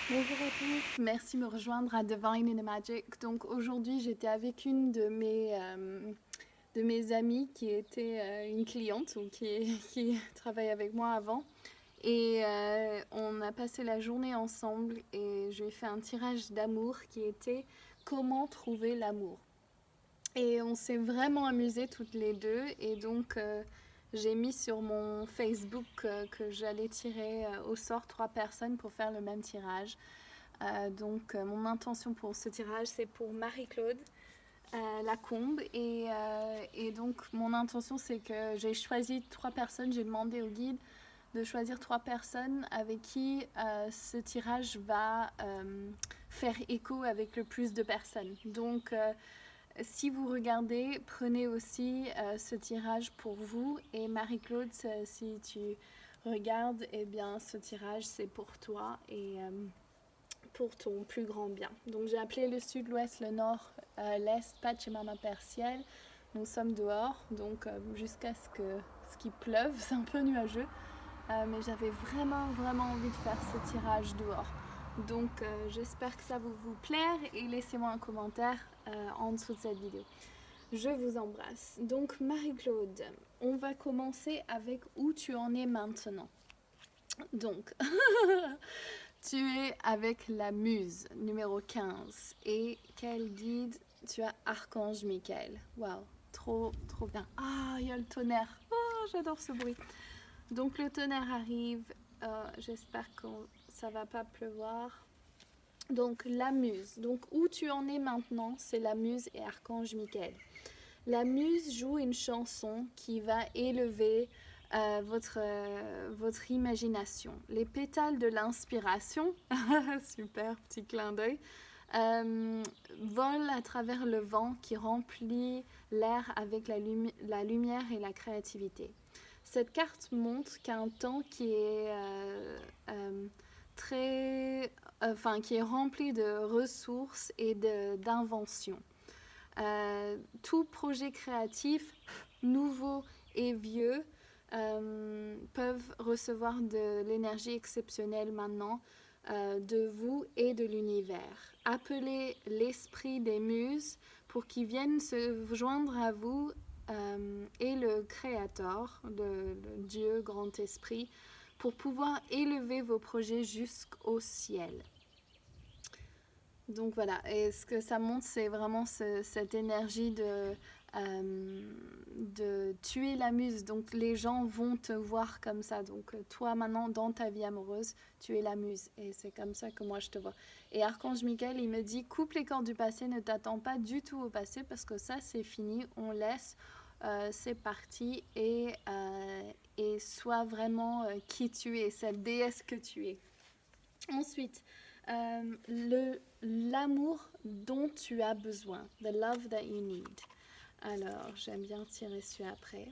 Bonjour à tous, merci de me rejoindre à Divine in a Magic. Donc aujourd'hui j'étais avec une de mes amies qui était une cliente ou qui travaille avec moi avant. Et on a passé la journée ensemble et je lui ai fait un tirage d'amour qui était comment trouver l'amour. Et on s'est vraiment amusés toutes les deux et donc j'ai mis sur mon Facebook que j'allais tirer au sort 3 personnes pour faire le même tirage. Mon intention pour ce tirage, c'est pour Marie-Claude Lacombe. Et donc, mon intention, c'est que j'ai choisi 3 personnes. J'ai demandé au guide de choisir 3 personnes avec qui ce tirage va faire écho avec le plus de personnes. Donc, si vous regardez, prenez aussi ce tirage pour vous. Et Marie-Claude, si tu regardes, eh bien, ce tirage, c'est pour toi. Et pour ton plus grand bien. Donc j'ai appelé le sud, l'ouest, le nord, l'est, Pachamama Persiel. Nous sommes dehors, donc jusqu'à ce qu'il pleuve, c'est un peu nuageux. Mais j'avais vraiment envie de faire ce tirage dehors. Donc j'espère que ça va vous plaire et laissez-moi un commentaire en dessous de cette vidéo. Je vous embrasse. Donc Marie-Claude, on va commencer avec où tu en es maintenant. Donc, tu es avec la muse numéro 15. Et quel guide? Tu as Archange Michael. Waouh, trop bien. Ah, il y a le tonnerre. Oh, j'adore ce bruit. Donc le tonnerre arrive. J'espère que ça va pas pleuvoir. Donc la muse. Donc où tu en es maintenant, c'est la muse et Archange Michael. La muse joue une chanson qui va élever votre imagination. Les pétales de l'inspiration, super petit clin d'œil, volent à travers le vent qui remplit l'air avec la lumière et la créativité. Cette carte montre qu'un temps qui est qui est rempli de ressources et d'inventions. Tout projet créatif, nouveau et vieux, peuvent recevoir de l'énergie exceptionnelle maintenant de vous et de l'univers. Appelez l'esprit des muses pour qu'il vienne se joindre à vous et le Créateur, le Dieu Grand Esprit, pour pouvoir élever vos projets jusqu'au ciel. Donc voilà, et ce que ça montre, c'est vraiment cette énergie de tuer la muse. Donc les gens vont te voir comme ça. Donc toi maintenant, dans ta vie amoureuse, tu es la muse. Et c'est comme ça que moi je te vois. Et Archange Michael, il me dit, coupe les cordes du passé, ne t'attends pas du tout au passé parce que ça c'est fini, on laisse, c'est parti. Et sois vraiment qui tu es, cette déesse que tu es. Ensuite, l'amour dont tu as besoin. The love that you need. Alors, j'aime bien tirer celui après.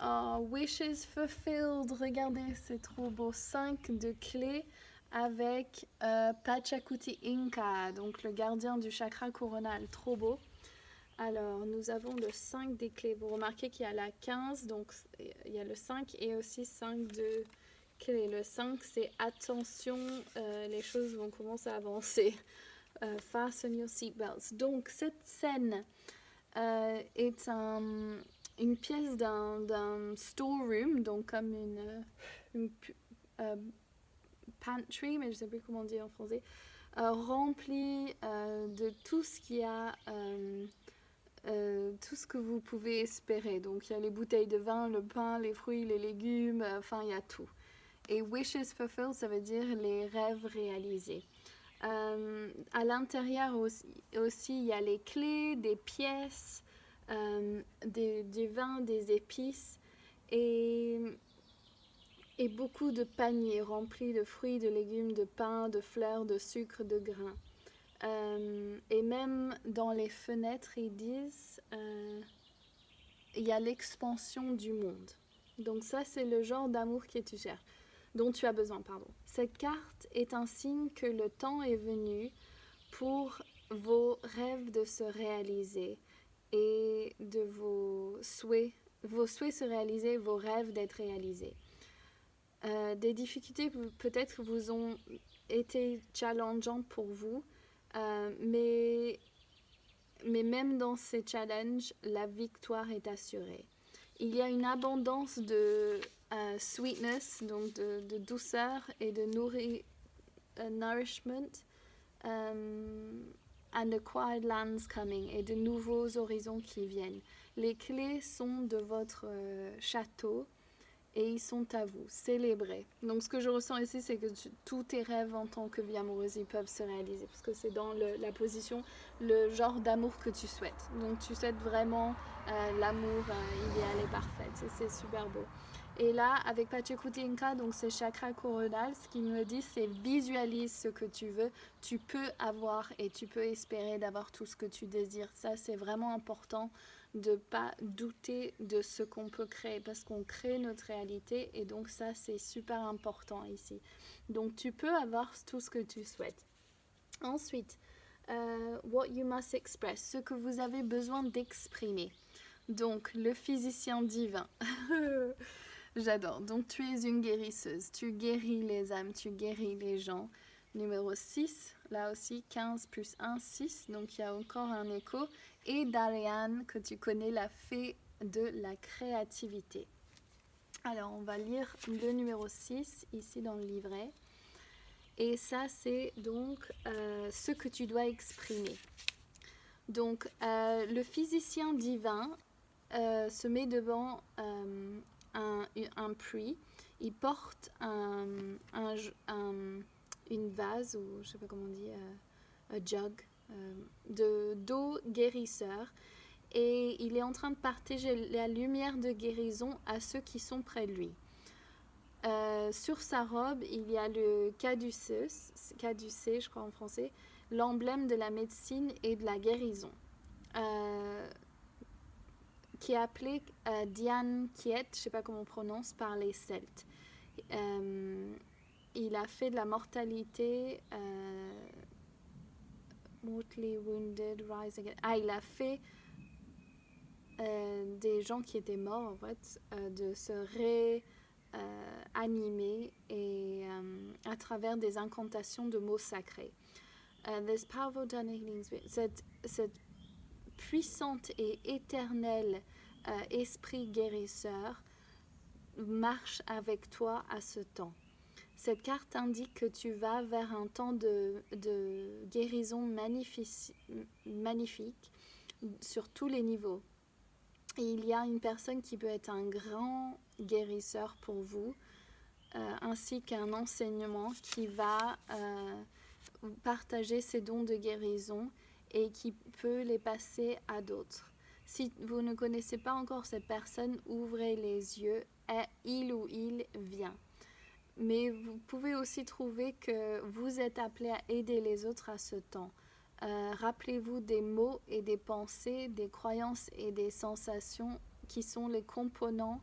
Oh, wishes fulfilled. Regardez, c'est trop beau. 5 de clés avec Pachacuti Inca, donc le gardien du chakra coronal. Trop beau. Alors, nous avons le 5 des clés. Vous remarquez qu'il y a la 15, donc il y a le 5 et aussi 5 de clés. Le 5, c'est attention, les choses vont commencer à avancer. Fasten your seatbelts. Donc, cette scène est une pièce d'un storeroom, donc comme une pantry, mais je ne sais plus comment dire en français, remplie de tout ce qu'il y a. Tout ce que vous pouvez espérer. Donc il y a les bouteilles de vin, le pain, les fruits, les légumes, enfin il y a tout. Et wishes fulfilled, ça veut dire les rêves réalisés. À l'intérieur aussi, il y a les clés, des pièces, du vin, des épices et, et beaucoup de paniers remplis de fruits, de légumes, de pain, de fleurs, de sucre, de grains. Et même dans les fenêtres, ils disent il y a l'expansion du monde. Donc ça, c'est le genre d'amour que tu cherches, dont tu as besoin, pardon. Cette carte est un signe que le temps est venu pour vos rêves de se réaliser et de vos souhaits se réaliser, vos rêves d'être réalisés. Des difficultés peut-être vous ont été challengeant pour vous, mais même dans ces challenges, la victoire est assurée. Il y a une abondance de sweetness, donc de douceur et de nourishment, and the quiet lands coming, et de nouveaux horizons qui viennent. Les clés sont de votre château et ils sont à vous. Célébrez. Donc ce que je ressens ici, c'est que tous tes rêves en tant que vie amoureuse, ils peuvent se réaliser, parce que c'est dans la position, le genre d'amour que tu souhaites. Donc tu souhaites vraiment l'amour idéal et parfait. C'est super beau. Et là, avec Pachakuti Inka, donc c'est chakra coronal, ce qu'il me dit, c'est visualise ce que tu veux. Tu peux avoir et tu peux espérer d'avoir tout ce que tu désires. Ça, c'est vraiment important de ne pas douter de ce qu'on peut créer, parce qu'on crée notre réalité, et donc ça, c'est super important ici. Donc, tu peux avoir tout ce que tu souhaites. Ensuite, what you must express, ce que vous avez besoin d'exprimer. Donc, le physicien divin. J'adore. Donc, tu es une guérisseuse. Tu guéris les âmes, tu guéris les gens. Numéro 6, là aussi, 15 plus 1, 6. Donc, il y a encore un écho. Et Darian, que tu connais, la fée de la créativité. Alors, on va lire le numéro 6, ici dans le livret. Et ça, c'est donc ce que tu dois exprimer. Donc, le physicien divin se met devant un puits. Il porte une vase, ou je ne sais pas comment on dit, un jug d'eau guérisseur. Et il est en train de partager la lumière de guérison à ceux qui sont près de lui. Sur sa robe, il y a le caducée, je crois en français, l'emblème de la médecine et de la guérison, qui est appelé Dian Kiet, je ne sais pas comment on prononce, par les Celtes. Il a fait de la mortalité, mortally wounded, rise again. Il a fait des gens qui étaient morts, en fait, de se réanimer et à travers des incantations de mots sacrés. This powerful healing spirit, cette puissante et éternelle esprit guérisseur marche avec toi à ce temps. Cette carte indique que tu vas vers un temps de guérison magnifique sur tous les niveaux. Et il y a une personne qui peut être un grand guérisseur pour vous, ainsi qu'un enseignement qui va partager ses dons de guérison et qui peut les passer à d'autres. Si vous ne connaissez pas encore cette personne, ouvrez les yeux, il ou il vient. Mais vous pouvez aussi trouver que vous êtes appelé à aider les autres à ce temps. Rappelez-vous des mots et des pensées, des croyances et des sensations qui sont les composants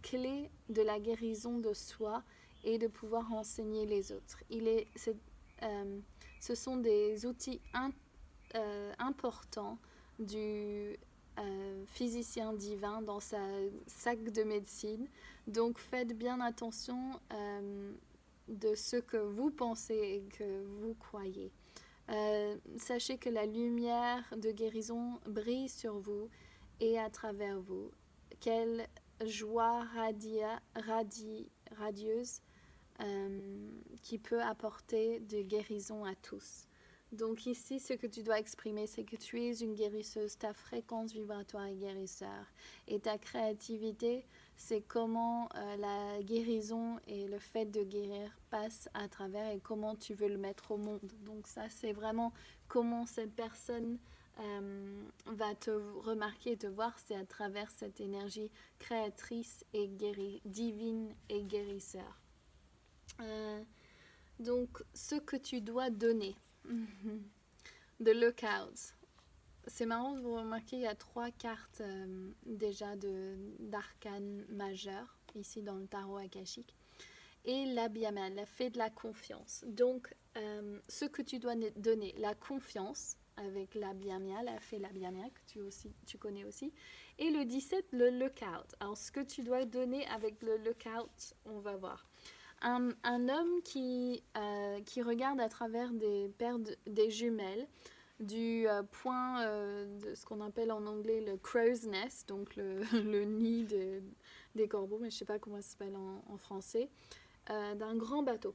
clés de la guérison de soi et de pouvoir enseigner les autres. Ce sont des outils importants du physicien divin dans sa sac de médecine. Donc faites bien attention de ce que vous pensez et que vous croyez. Sachez que la lumière de guérison brille sur vous et à travers vous. Quelle joie radieuse qui peut apporter de guérison à tous. Donc ici, ce que tu dois exprimer, c'est que tu es une guérisseuse, ta fréquence vibratoire est guérisseur. Et ta créativité, c'est comment la guérison et le fait de guérir passent à travers et comment tu veux le mettre au monde. Donc ça, c'est vraiment comment cette personne va te remarquer et te voir, c'est à travers cette énergie créatrice et divine et guérisseur. Donc, ce que tu dois donner. The Lookout. C'est marrant de vous remarquer, il y a 3 cartes déjà d'arcanes majeures, ici dans le tarot akashique. Et l'Abhyamya, la fée de la confiance. Donc, ce que tu dois donner, la confiance, avec l'Abhyamya, la fée l'Abhyamya, que tu connais aussi. Et le 17, le Lookout. Alors, ce que tu dois donner avec le Lookout, on va voir. Un homme qui regarde à travers des jumelles du point de ce qu'on appelle en anglais le crow's nest, donc le nid des corbeaux, mais je ne sais pas comment ça s'appelle en français, d'un grand bateau.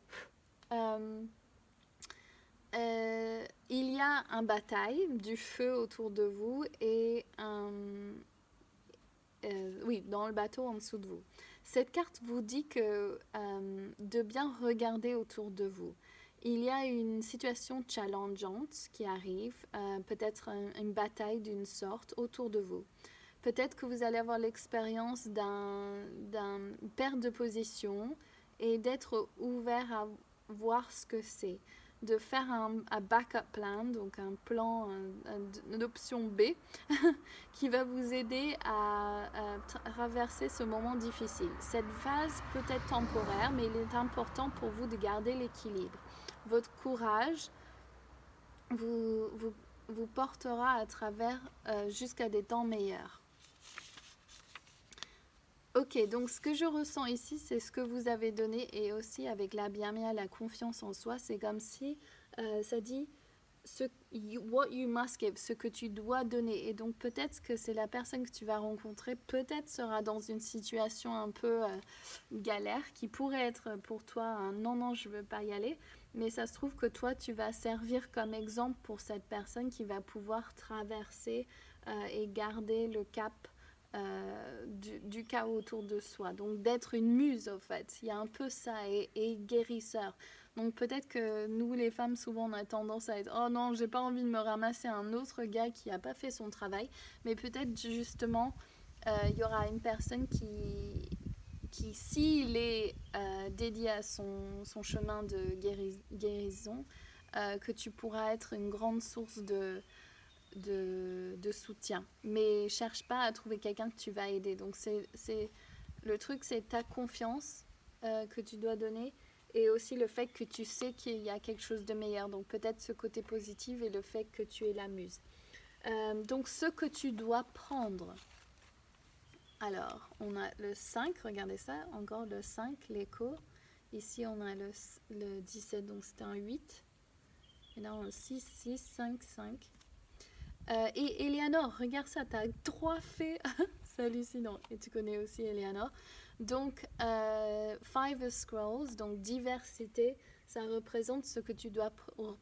Il y a un bataille, du feu autour de vous et oui, dans le bateau en dessous de vous. Cette carte vous dit de bien regarder autour de vous. Il y a une situation challengeante qui arrive, peut-être une bataille d'une sorte autour de vous. Peut-être que vous allez avoir l'expérience d'une perte de position et d'être ouvert à voir ce que c'est. De faire un backup plan, donc un plan, une option B, qui va vous aider à traverser ce moment difficile. Cette phase peut être temporaire, mais il est important pour vous de garder l'équilibre. Votre courage vous portera à travers jusqu'à des temps meilleurs. Ok, donc ce que je ressens ici, c'est ce que vous avez donné, et aussi avec la bienveillance, la confiance en soi, c'est comme si ça dit what you must give, ce que tu dois donner. Et donc peut-être que c'est la personne que tu vas rencontrer, peut-être sera dans une situation un peu galère, qui pourrait être pour toi un non, je veux pas y aller, mais ça se trouve que toi, tu vas servir comme exemple pour cette personne qui va pouvoir traverser et garder le cap du chaos autour de soi. Donc d'être une muse, en fait. Il y a un peu ça, et guérisseur. Donc peut-être que nous, les femmes, souvent, on a tendance à être « Oh non, j'ai pas envie de me ramasser un autre gars qui a pas fait son travail. » Mais peut-être, justement, il y aura une personne qui s'il est dédié à son chemin de guérison, que tu pourras être une grande source de soutien. Mais cherche pas à trouver quelqu'un que tu vas aider. Donc le truc, c'est ta confiance que tu dois donner, et aussi le fait que tu sais qu'il y a quelque chose de meilleur. Donc peut-être ce côté positif et le fait que tu es la muse. Donc ce que tu dois prendre. Alors, on a le 5, regardez ça, encore le 5, l'écho. Ici, on a le 17, donc c'était un 8. Et là, on a 6, 6, 5, 5. Et Eleanor, regarde ça, tu as 3 fées, c'est hallucinant. Et tu connais aussi Eleanor. Donc, 5 scrolls, donc diversité, ça représente ce que tu dois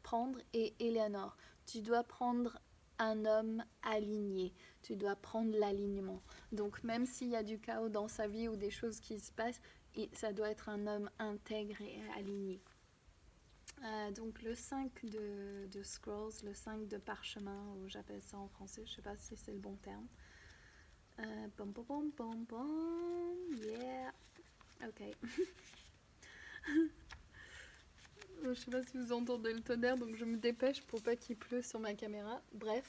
prendre. Et Eleanor, tu dois prendre un homme aligné. Tu dois prendre l'alignement. Donc, même s'il y a du chaos dans sa vie ou des choses qui se passent, ça doit être un homme intègre et aligné. Donc le 5 de scrolls, le 5 de parchemin, ou j'appelle ça en français, je sais pas si c'est le bon terme. Pom pom pom pom pom, yeah, ok. Je sais pas si vous entendez le tonnerre, donc je me dépêche pour pas qu'il pleut sur ma caméra. Bref.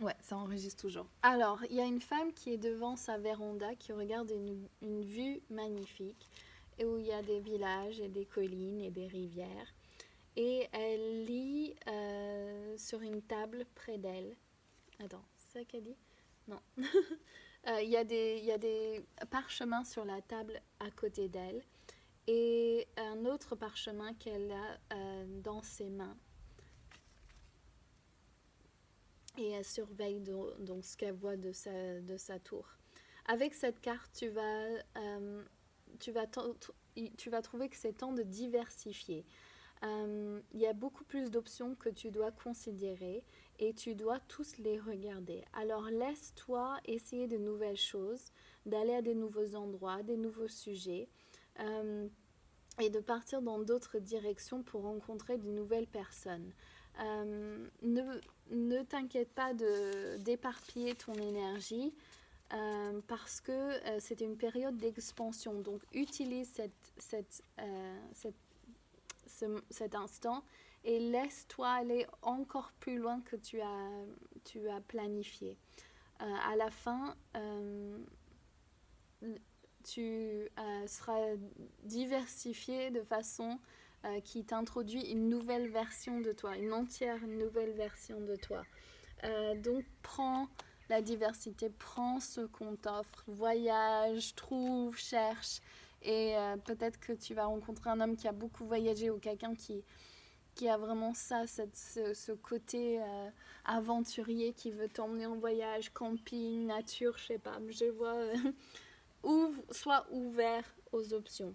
Ouais, ça enregistre toujours. Alors, il y a une femme qui est devant sa véranda, qui regarde une vue magnifique, et où il y a des villages et des collines et des rivières. Et elle lit sur une table près d'elle. Attends, c'est ça qu'elle dit? Non. Il y a des parchemins sur la table à côté d'elle, et un autre parchemin qu'elle a dans ses mains. Et elle surveille donc ce qu'elle voit de sa tour. Avec cette carte, tu vas trouver que c'est temps de diversifier. Il y a beaucoup plus d'options que tu dois considérer, et tu dois tous les regarder. Alors laisse-toi essayer de nouvelles choses, d'aller à des nouveaux endroits, des nouveaux sujets, et de partir dans d'autres directions pour rencontrer de nouvelles personnes. Ne t'inquiète pas d'éparpiller ton énergie, parce que c'est une période d'expansion. Donc utilise cet instant et laisse-toi aller encore plus loin que tu as planifié. À la fin, tu seras diversifié de façon qui t'introduit une nouvelle version de toi, une nouvelle version de toi. Donc prends la diversité, prends ce qu'on t'offre, voyage, trouve, cherche. Et peut-être que tu vas rencontrer un homme qui a beaucoup voyagé ou quelqu'un qui a vraiment ça, ce côté aventurier qui veut t'emmener en voyage, camping, nature, je sais pas. Je vois, sois ouvert aux options.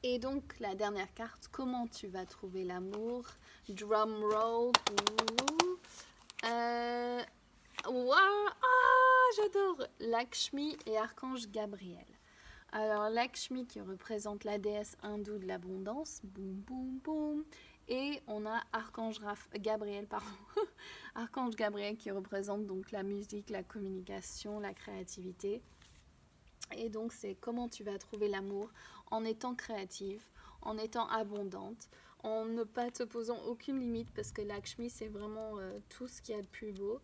Et donc, la dernière carte, comment tu vas trouver l'amour? Drum roll. J'adore Lakshmi et Archange Gabriel. Alors, Lakshmi qui représente la déesse hindoue de l'abondance. Boum, boum, boum. Et on a Archange Gabriel, pardon. Archange Gabriel qui représente donc la musique, la communication, la créativité. Et donc, c'est comment tu vas trouver l'amour en étant créative, en étant abondante, en ne pas te posant aucune limite, parce que Lakshmi, c'est vraiment tout ce qu'il y a de plus beau.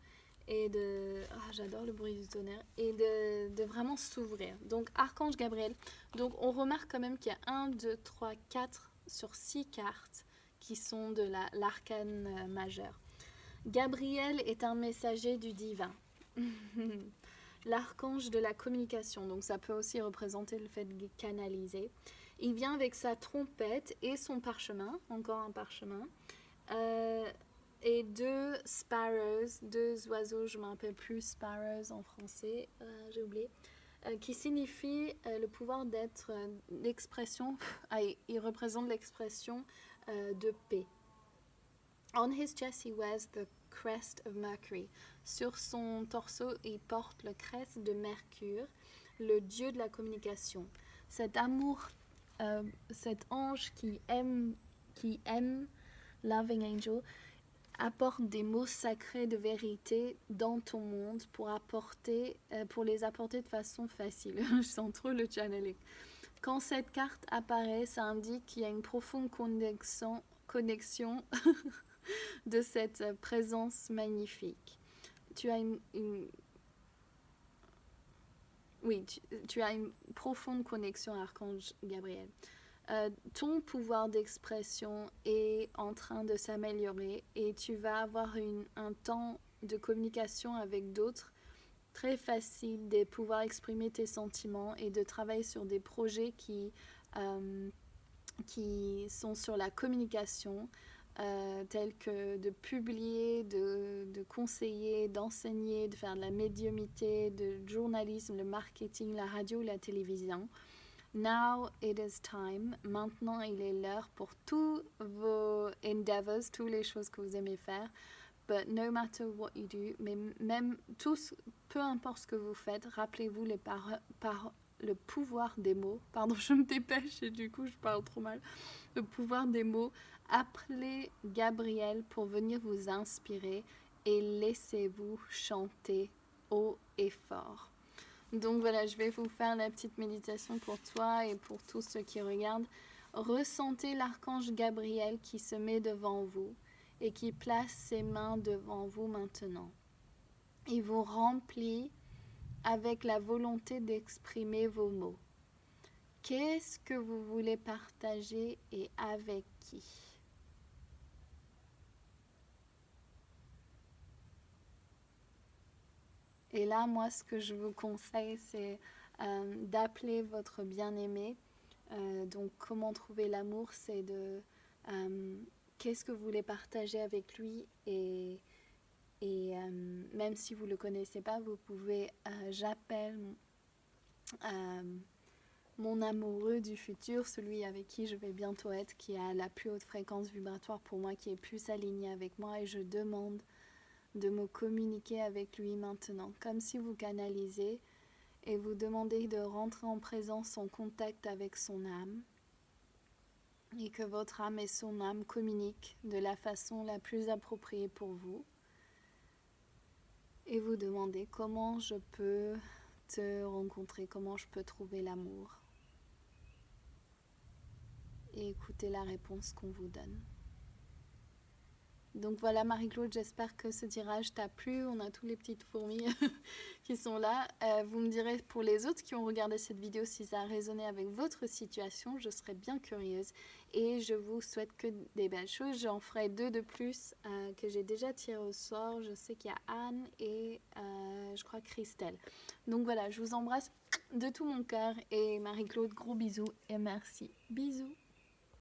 Et j'adore le bruit du tonnerre. Et de vraiment s'ouvrir. Donc, Archange Gabriel. Donc, on remarque quand même qu'il y a 1, 2, 3, 4 sur 6 cartes qui sont de l'arcane majeur. Gabriel est un messager du divin. L'archange de la communication, donc ça peut aussi représenter le fait de canaliser. Il vient avec sa trompette et son parchemin, encore un parchemin, et 2 sparrows, 2 oiseaux, je ne me rappelle plus sparrows en français, j'ai oublié, qui signifie le pouvoir d'être l'expression, il représente l'expression de paix. On his chest he wears the crest of Mercury. Sur son torseau, il porte le crest de Mercure, le dieu de la communication. Cet amour, cet ange qui aime, Loving Angel, apporte des mots sacrés de vérité dans ton monde pour les apporter de façon facile. Je sens trop le channeling. Quand cette carte apparaît, ça indique qu'il y a une profonde connexion de cette présence magnifique. Tu as tu as une profonde connexion à Archange Gabriel. Ton pouvoir d'expression est en train de s'améliorer et tu vas avoir un temps de communication avec d'autres très facile, de pouvoir exprimer tes sentiments et de travailler sur des projets qui sont sur la communication, tels que de publier, de conseiller, d'enseigner, de faire de la médiumnité, de journalisme, le marketing, la radio, la télévision. Now it is time. Maintenant, il est l'heure pour tous vos endeavors, toutes les choses que vous aimez faire. But no matter what you do, mais même tous, peu importe ce que vous faites, rappelez-vous le pouvoir des mots. Pardon, je me dépêche et du coup, je parle trop mal. Le pouvoir des mots. Appelez Gabriel pour venir vous inspirer et laissez-vous chanter haut et fort. Donc voilà, je vais vous faire la petite méditation pour toi et pour tous ceux qui regardent. Ressentez l'archange Gabriel qui se met devant vous et qui place ses mains devant vous maintenant. Il vous remplit avec la volonté d'exprimer vos mots. Qu'est-ce que vous voulez partager et avec qui ? Et là, moi, ce que je vous conseille, c'est d'appeler votre bien-aimé. Donc, comment trouver l'amour, c'est qu'est-ce que vous voulez partager avec lui et même si vous ne le connaissez pas, vous pouvez, j'appelle mon amoureux du futur, celui avec qui je vais bientôt être, qui a la plus haute fréquence vibratoire pour moi, qui est plus aligné avec moi, et je demande de me communiquer avec lui maintenant, comme si vous canalisez et vous demandez de rentrer en présence, en contact avec son âme, et que votre âme et son âme communiquent de la façon la plus appropriée pour vous. Et vous demandez comment je peux te rencontrer, comment je peux trouver l'amour. Et écoutez la réponse qu'on vous donne. Donc voilà Marie-Claude, j'espère que ce tirage t'a plu. On a tous les petites fourmis qui sont là. Vous me direz pour les autres qui ont regardé cette vidéo si ça a résonné avec votre situation. Je serais bien curieuse. Et je vous souhaite que des belles choses. J'en ferai 2 de plus que j'ai déjà tiré au sort. Je sais qu'il y a Anne et je crois Christelle. Donc voilà, je vous embrasse de tout mon cœur. Et Marie-Claude, gros bisous et merci. Bisous.